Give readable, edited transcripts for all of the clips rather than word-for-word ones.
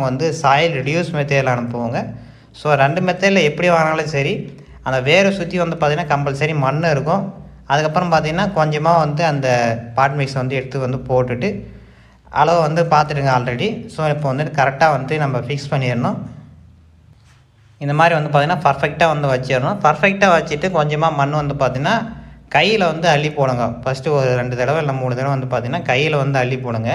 வந்து soil reduce மெத்தேடில் அனுப்புவோங்க. So 2 மெத்தேடில் எப்படி வாங்கினாலும் சரி, அந்த வேரை சுற்றி வந்து பார்த்திங்கன்னா கம்பல்சரி மண் இருக்கும். அதுக்கப்புறம் பார்த்திங்கன்னா கொஞ்சமாக வந்து அந்த பாட் மிக்ஸ் வந்து எடுத்து வந்து போட்டுட்டு அளவு வந்து பார்த்துடுங்க ஆல்ரெடி. ஸோ இப்போ வந்துட்டு கரெக்டாக வந்து நம்ம ஃபிக்ஸ் பண்ணிடணும். இந்த மாதிரி வந்து பார்த்திங்கன்னா பர்ஃபெக்டாக வந்து வச்சிடணும். பர்ஃபெக்டாக வச்சுட்டு கொஞ்சமாக மண் வந்து பார்த்திங்கன்னா கையில் வந்து அள்ளி போடுங்க. ஃபஸ்ட்டு ஒரு 2 தடவை இல்லை 3 தடவை வந்து பார்த்திங்கன்னா கையில் வந்து அள்ளி போடுங்க.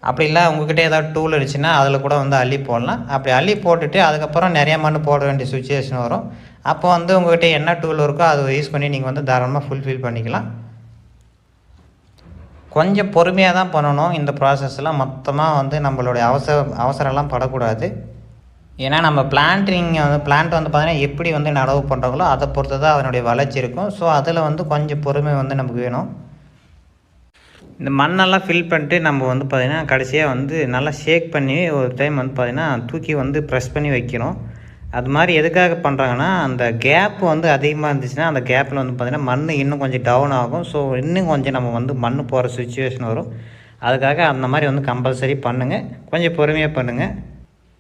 அப்படி இல்லை உங்கள்கிட்ட ஏதாவது டூல் இருந்துச்சுன்னா அதில் கூட வந்து அள்ளி போடலாம். அப்படி அள்ளி போட்டுட்டு அதுக்கப்புறம் நிறையா மண் போட வேண்டிய சுச்சுவேஷன் வரும். அப்போ வந்து உங்கள்கிட்ட என்ன டூல் இருக்கோ அதை யூஸ் பண்ணி நீங்கள் வந்து தாராளமாக ஃபுல்ஃபில் பண்ணிக்கலாம். கொஞ்சம் பொறுமையாக தான் பண்ணணும். இந்த ப்ராசஸ்லாம் மொத்தமாக வந்து நம்மளுடைய அவசரம்லாம் படக்கூடாது. ஏன்னா நம்ம பிளான்ட் வந்து பார்த்திங்கன்னா எப்படி வந்து நடவு பண்ணுறாங்களோ அதை பொறுத்து தான் அதனுடைய வளர்ச்சி இருக்கும். ஸோ அதில் வந்து கொஞ்சம் பொறுமை வந்து நமக்கு வேணும். இந்த மண்ணெல்லாம் ஃபில் பண்ணிட்டு நம்ம வந்து பார்த்திங்கன்னா கடைசியாக வந்து நல்லா ஷேக் பண்ணி ஒரு டைம் வந்து பார்த்திங்கன்னா தூக்கி வந்து ப்ரெஸ் பண்ணி வைக்கணும். அது மாதிரி எதுக்காக பண்ணுறாங்கன்னா, அந்த கேப் வந்து அதிகமாக இருந்துச்சுன்னா அந்த கேப்பில் வந்து பார்த்திங்கன்னா மண் இன்னும் கொஞ்சம் டவுன் ஆகும். ஸோ இன்னும் கொஞ்சம் நம்ம வந்து மண் போகிற சுச்சுவேஷன் வரும். அதுக்காக அந்த மாதிரி வந்து கம்பல்சரி பண்ணுங்கள். கொஞ்சம் பொறுமையாக பண்ணுங்கள்.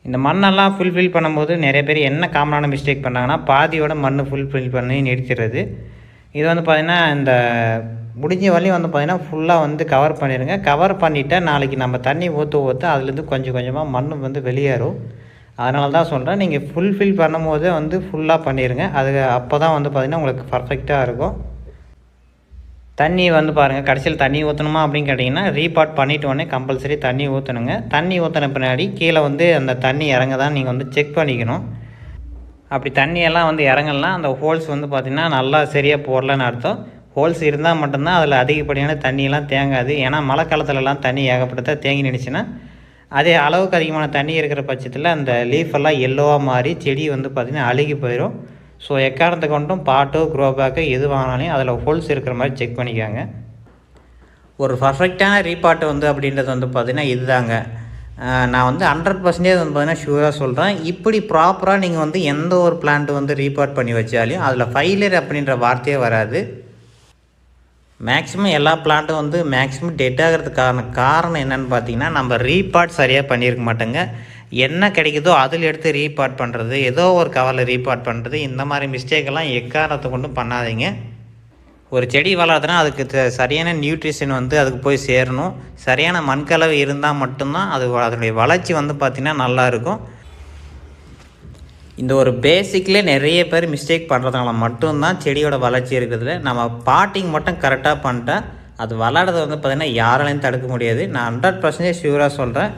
இந்த மண்ணெல்லாம் ஃபுல்ஃபில் பண்ணும்போது நிறைய பேர் என்ன காமனான மிஸ்டேக் பண்ணுறாங்கன்னா, பாதியோட மண் ஃபுல்ஃபில் பண்ணி நிறுத்திடுறது. இது வந்து பார்த்திங்கன்னா இந்த முடிஞ்ச வரையும் வந்து பார்த்திங்கன்னா ஃபுல்லாக வந்து கவர் பண்ணிடுங்க. கவர் பண்ணிவிட்டால் நாளைக்கு நம்ம தண்ணி ஊற்ற அதுலேருந்து கொஞ்சம் கொஞ்சமாக மண் வந்து வெளியேறும். அதனால தான் சொல்கிறேன், நீங்கள் ஃபுல்ஃபில் பண்ணும்போதே வந்து ஃபுல்லாக பண்ணிடுங்க. அப்போ தான் வந்து பார்த்திங்கன்னா உங்களுக்கு பர்ஃபெக்டாக இருக்கும். தண்ணி வந்து பாருங்கள், கடைசியில் தண்ணி ஊற்றணுமா அப்படின்னு கேட்டிங்கன்னா ரீபாட் பண்ணிவிட்டு உடனே கம்பல்சரி தண்ணி ஊற்றணுங்க. தண்ணி ஊற்றின பின்னாடி கீழே வந்து அந்த தண்ணி இறங்குதான் நீங்கள் வந்து செக் பண்ணிக்கணும். அப்படி தண்ணியெல்லாம் வந்து இறங்கலாம் அந்த ஹோல்ஸ் வந்து பார்த்திங்கன்னா நல்லா சரியாக போடலன்னு அர்த்தம். ஹோல்ஸ் இருந்தால் மட்டும்தான் அதில் அதிகப்படியான தண்ணியெல்லாம் தேங்காது. ஏன்னா மழை காலத்துலலாம் தண்ணி ஏகப்பட்டதாக தேங்கி நின்றுச்சுன்னா அதே அளவுக்கு அதிகமான தண்ணி இருக்கிற பட்சத்தில் அந்த லீஃபெல்லாம் எல்லோவாக மாறி செடி வந்து பார்த்திங்கன்னா அழுகி போயிடும். ஸோ எக்காரணத்தை கொண்டும் பாட்டோ க்ரோ பேக்கோ எது வாங்கினாலையும் அதில் ஹோல்ஸ் இருக்கிற மாதிரி செக் பண்ணிக்காங்க. ஒரு பர்ஃபெக்டான ரீபாட் வந்து அப்படின்றது வந்து பார்த்திங்கன்னா இதுதாங்க. நான் வந்து 100% வந்து பார்த்திங்கன்னா ஷூராக சொல்கிறேன். இப்படி ப்ராப்பராக நீங்கள் வந்து எந்த ஒரு பிளான்ட் வந்து ரீபாட் பண்ணி வச்சாலையும் அதில் ஃபெயிலியர் அப்படின்ற வார்த்தையே வராது. மேக்ஸிமம் எல்லா பிளான்ட்டும் வந்து மேக்ஸிமம் டெட் ஆகிறதுக்கான காரணம் என்னென்னு பார்த்தீங்கன்னா, நம்ம ரீபாட் சரியாக பண்ணியிருக்க மாட்டோங்க. என்ன கிடைக்குதோ அதில் எடுத்து ரீபாட் பண்ணுறது, ஏதோ ஒரு கவரில் ரீபாட் பண்ணுறது, இந்த மாதிரி மிஸ்டேக்கெல்லாம் எக்காரணத்தை கொண்டும் பண்ணாதீங்க. ஒரு செடி வளர்றதுனா அதுக்கு சரியான நியூட்ரிஷன் வந்து அதுக்கு போய் சேரணும். சரியான மண்கலவை இருந்தால் மட்டும்தான் அதனுடைய வளர்ச்சி வந்து பார்த்திங்கன்னா நல்லாயிருக்கும். இந்த ஒரு பேசிக்லேயே நிறைய பேர் மிஸ்டேக் பண்ணுறதுனால மட்டும்தான் செடியோட வளர்ச்சி இருக்கிறதுல. நம்ம பாட்டிங் மட்டும் கரெக்டாக பண்ணிட்டா அது வளர்கிறத வந்து பார்த்திங்கன்னா யாராலையும் தடுக்க முடியாது. நான் 100% ஷூராக சொல்கிறேன்.